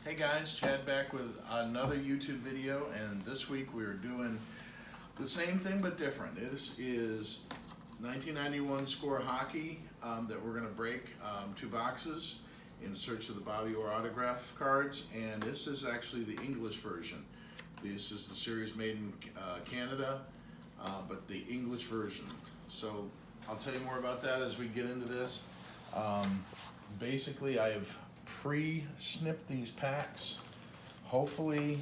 Hey guys, Chad back with another YouTube video, and this week we're doing the same thing but different. This is 1991 Score Hockey that we're going to break two boxes in search of the Bobby Orr autograph cards, and this is actually the English version. This is the series made in Canada, but the English version. So I'll tell you more about that as we get into this. Basically, I have pre-snipped these packs. Hopefully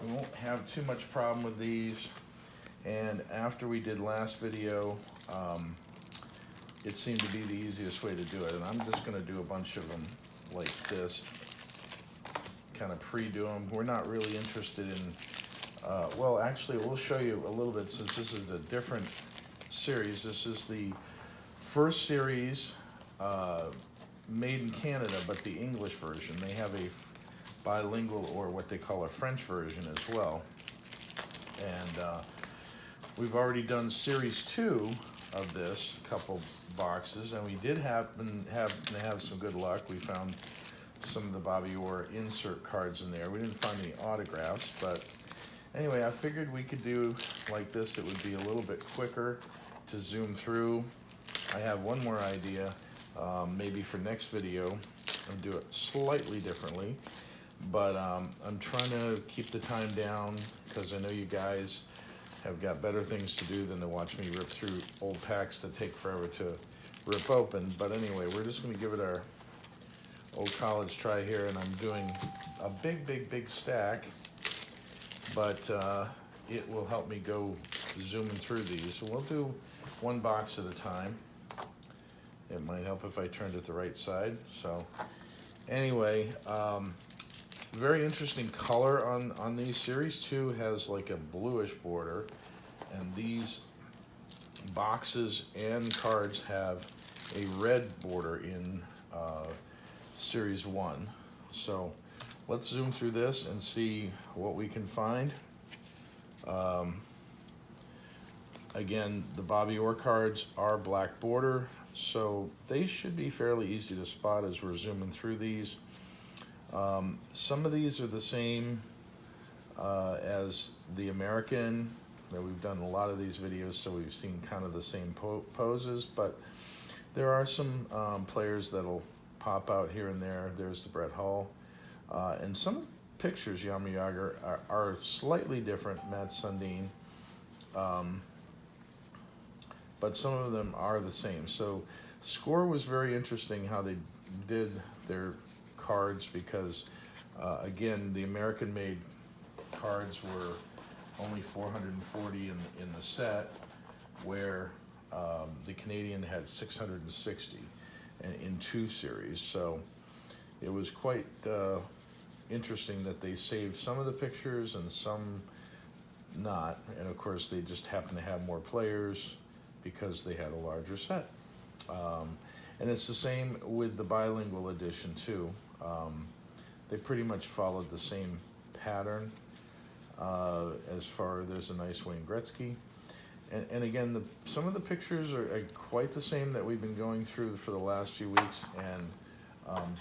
we won't have too much problem with these. And after we did last video, it seemed to be the easiest way to do it. And I'm just gonna do a bunch of them like this, kind of pre-do them. We're not really interested in, well, actually we'll show you a little bit since this is a different series. This is the first series made in Canada, but the English version. They have a bilingual, or what they call a French version as well. And we've already done series 2 of this, a couple boxes, and we did happen to have some good luck. We found some of the Bobby Orr insert cards in there. We didn't find any autographs, but anyway, I figured we could do like this. It would be a little bit quicker to zoom through. I have one more idea. Maybe for next video, I'll do it slightly differently, but I'm trying to keep the time down because I know you guys have got better things to do than to watch me rip through old packs that take forever to rip open. But anyway, we're just going to give it our old college try here, and I'm doing a big stack, but it will help me go zooming through these. So we'll do one box at a time. It might help if I turned it the right side. So anyway, very interesting color on these. Series 2 has like a bluish border, and these boxes and cards have a red border in Series 1. So let's zoom through this and see what we can find. Again, the Bobby Orr cards are black border, so they should be fairly easy to spot as we're zooming through these. Some of these are the same as the American. We've done a lot of these videos, so we've seen kind of the same poses, but there are some players that'll pop out here and there. There's the Brett Hull. And some pictures, Jaromir Jagr, are slightly different, Mats Sundin. But some of them are the same. So Score was very interesting how they did their cards because, again, the American-made cards were only 440 in the set, where the Canadian had 660 in 2 series. So it was quite interesting that they saved some of the pictures and some not. And of course, they just happened to have more players because they had a larger set. And it's the same with the bilingual edition too. They pretty much followed the same pattern as far. There's a nice Wayne Gretzky. And again, some of the pictures are quite the same that we've been going through for the last few weeks and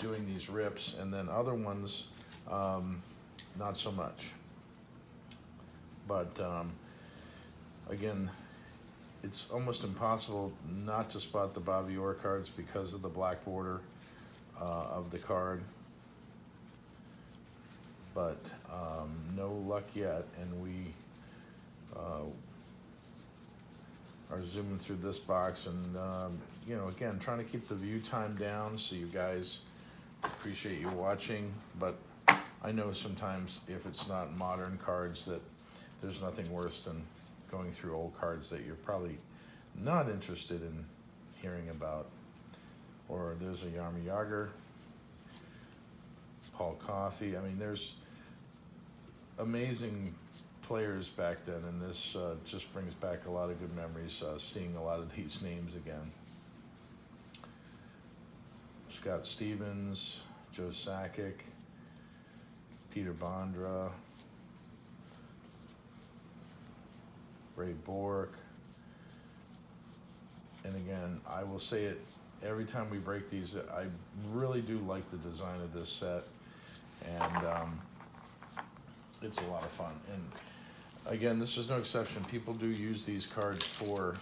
doing these rips, and then other ones, not so much. But again, it's almost impossible not to spot the Bobby Orr cards because of the black border of the card. But no luck yet, and we are zooming through this box, and you know, again, trying to keep the view time down so you guys appreciate you watching. But I know sometimes if it's not modern cards that there's nothing worse than going through old cards that you're probably not interested in hearing about. Or there's a Jaromir Jagr, Paul Coffey. I mean, there's amazing players back then, and this just brings back a lot of good memories, seeing a lot of these names again. Scott Stevens, Joe Sakic, Peter Bondra, Ray Bourque. And again, I will say it every time we break these, I really do like the design of this set. and it's a lot of fun. And again, this is no exception. People do use these cards for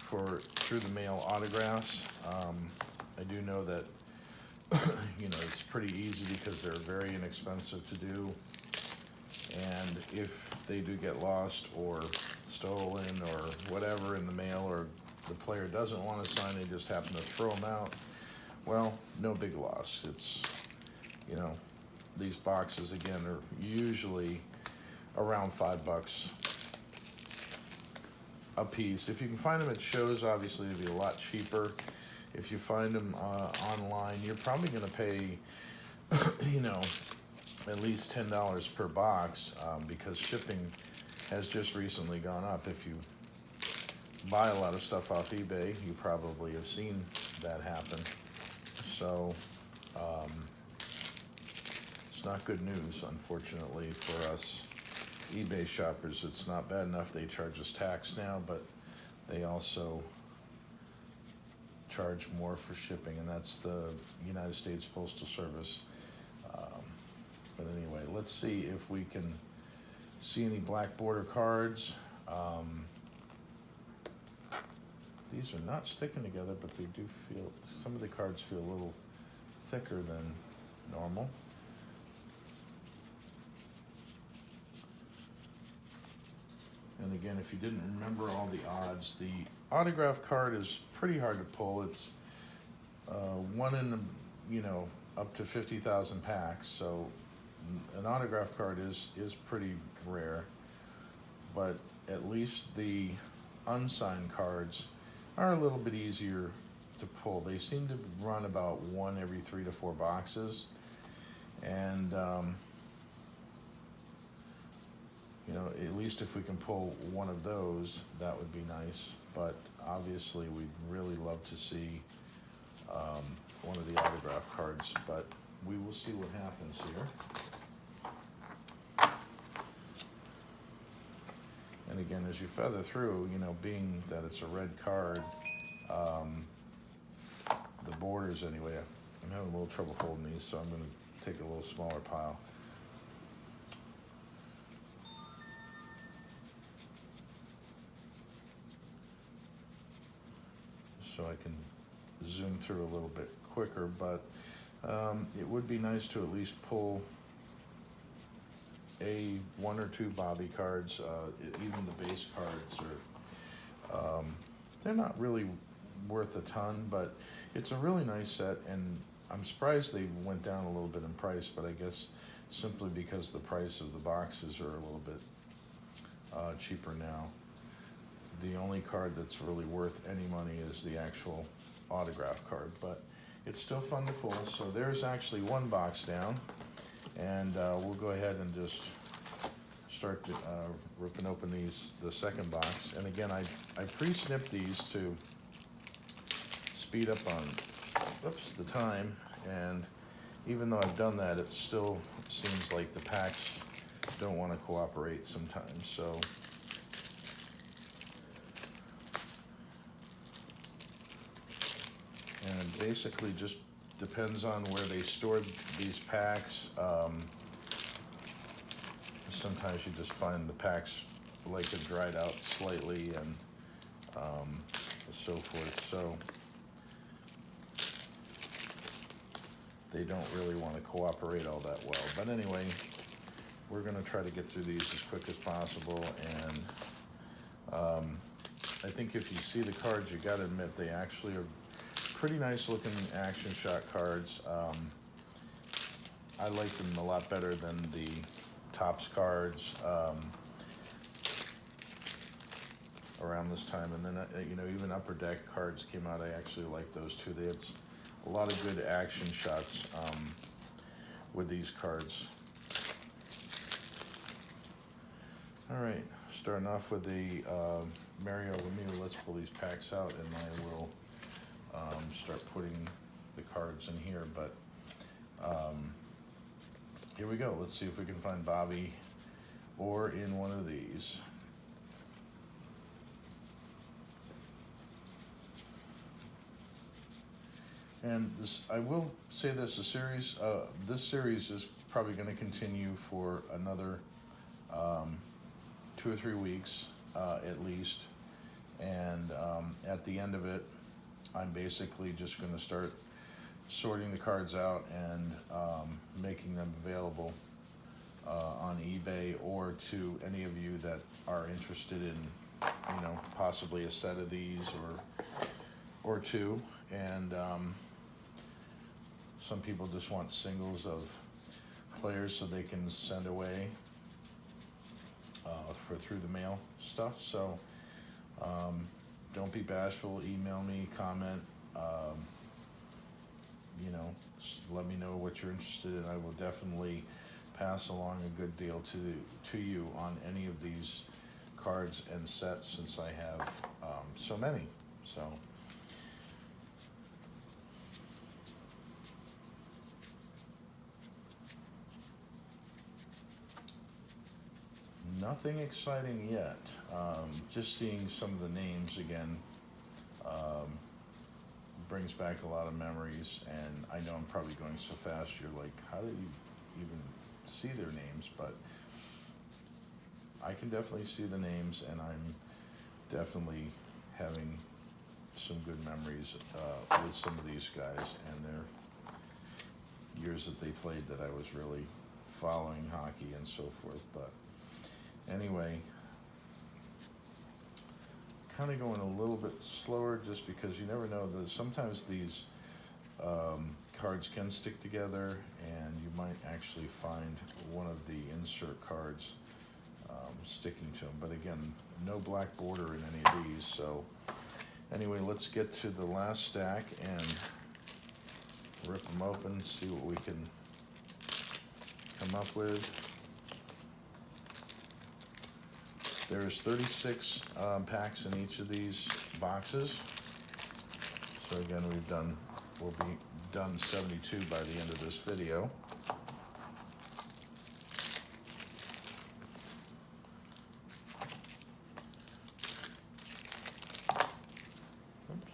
through the mail autographs. I do know that it's pretty easy because they're very inexpensive to do. And if they do get lost or stolen or whatever in the mail, or the player doesn't want to sign, they just happen to throw them out, well, no big loss. It's, these boxes, again, are usually around $5 a piece. If you can find them at shows, obviously it'd be a lot cheaper. If you find them online, you're probably going to pay, at least $10 per box, because shipping has just recently gone up. If you buy a lot of stuff off eBay, you probably have seen that happen. So it's not good news, unfortunately, for us eBay shoppers. It's not bad enough they charge us tax now, but they also charge more for shipping, and that's the United States Postal Service. But anyway, let's see if we can see any black border cards. These are not sticking together, but they do feel, some of the cards feel a little thicker than normal. And again, if you didn't remember all the odds, the autograph card is pretty hard to pull. It's one in the, up to 50,000 packs. So an autograph card is pretty rare, but at least the unsigned cards are a little bit easier to pull. They seem to run about one every 3 to 4 boxes, and at least if we can pull one of those, that would be nice. But obviously we'd really love to see one of the autograph cards, but we will see what happens here. And again, as you feather through, being that it's a red card, the borders anyway, I'm having a little trouble holding these, so I'm going to take a little smaller pile. So I can zoom through a little bit quicker, but it would be nice to at least pull one or two Bobby cards. Even the base cards are, they're not really worth a ton, but it's a really nice set, and I'm surprised they went down a little bit in price, but I guess simply because the price of the boxes are a little bit cheaper now. The only card that's really worth any money is the actual autograph card, but it's still fun to pull. So there's actually one box down, and we'll go ahead and just start ripping open the second box. And again, I pre-snipped these to speed up on the time, and even though I've done that, it still seems like the packs don't want to cooperate sometimes. So and it basically just depends on where they stored these packs. Sometimes you just find the packs like it dried out slightly, and so forth. So they don't really want to cooperate all that well. But anyway, we're going to try to get through these as quick as possible. And I think if you see the cards, you got to admit they actually are pretty nice looking action shot cards. I like them a lot better than the Topps cards around this time. And then even Upper Deck cards came out. I actually like those too. They had a lot of good action shots with these cards. All right, starting off with the Mario Lemieux. Let's pull these packs out, and I will start putting the cards in here. But here we go. Let's see if we can find Bobby or in one of these. And this, I will say this: this series is probably going to continue for another 2 or 3 weeks at least. And at the end of it, I'm basically just going to start sorting the cards out and making them available on eBay, or to any of you that are interested in, you know, possibly a set of these or two. And some people just want singles of players so they can send away for through the mail stuff. So don't be bashful. Email me, comment. You know, let me know what you're interested in. I will definitely pass along a good deal to you on any of these cards and sets, since I have so many. So nothing exciting yet. Just seeing some of the names again brings back a lot of memories, and I know I'm probably going so fast, you're like, how did you even see their names? But I can definitely see the names, and I'm definitely having some good memories with some of these guys and their years that they played, that I was really following hockey and so forth. But anyway, kind of going a little bit slower, just because you never know. Sometimes these cards can stick together, and you might actually find one of the insert cards sticking to them. But again, no black border in any of these. So anyway, let's get to the last stack and rip them open, see what we can come up with. There's 36 packs in each of these boxes. So again, we'll be done 72 by the end of this video. Oops.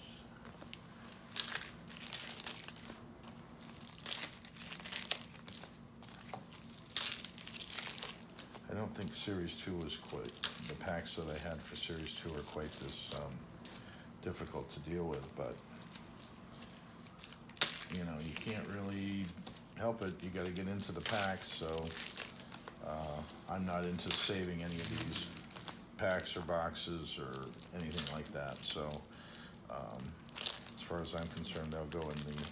I don't think Series 2 was quite, the packs that I had for Series 2 are quite this difficult to deal with, but you know, you can't really help it. You got to get into the packs. So I'm not into saving any of these packs or boxes or anything like that. So as far as I'm concerned, they'll go in the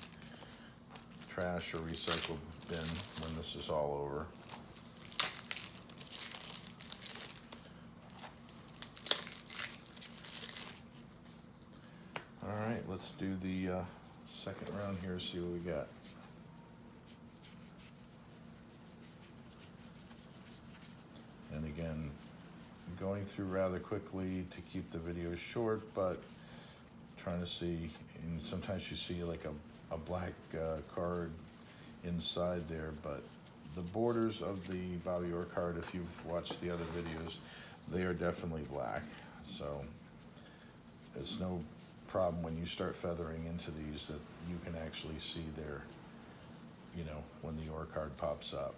trash or recycle bin when this is all over. All right, let's do the second round here, see what we got. And again, going through rather quickly to keep the video short, but trying to see, and sometimes you see like a black card inside there, but the borders of the Bobby Orr card, if you've watched the other videos, they are definitely black. So it's no problem when you start feathering into these that you can actually see their, you know, when the Orr card pops up.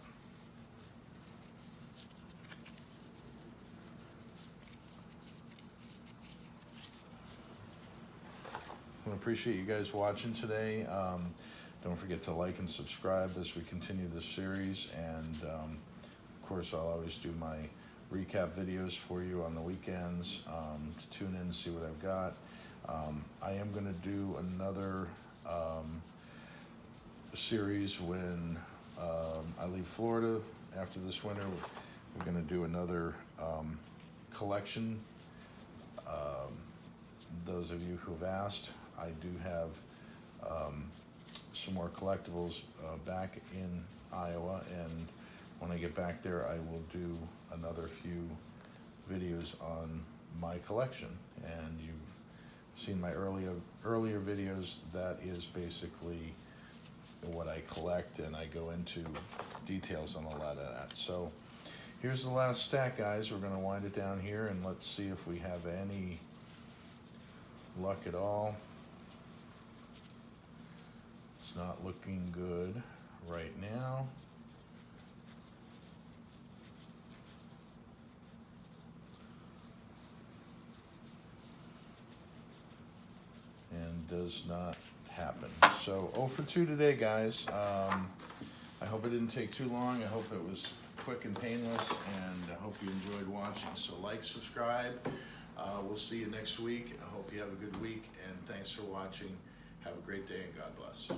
I appreciate you guys watching today. Don't forget to like and subscribe as we continue this series, and of course I'll always do my recap videos for you on the weekends to tune in and see what I've got. I am going to do another series when I leave Florida after this winter. We're going to do another collection. Those of you who have asked, I do have some more collectibles back in Iowa, and when I get back there, I will do another few videos on my collection. And you've seen my earlier videos. That is basically what I collect, and I go into details on a lot of that. So here's the last stack, guys. We're going to wind it down here, and let's see if we have any luck at all. It's not looking good right now. And does not happen. So 0 for 2 today, guys. I hope it didn't take too long. I hope it was quick and painless, and I hope you enjoyed watching. So like, subscribe. We'll see you next week. I hope you have a good week, and thanks for watching. Have a great day, and God bless.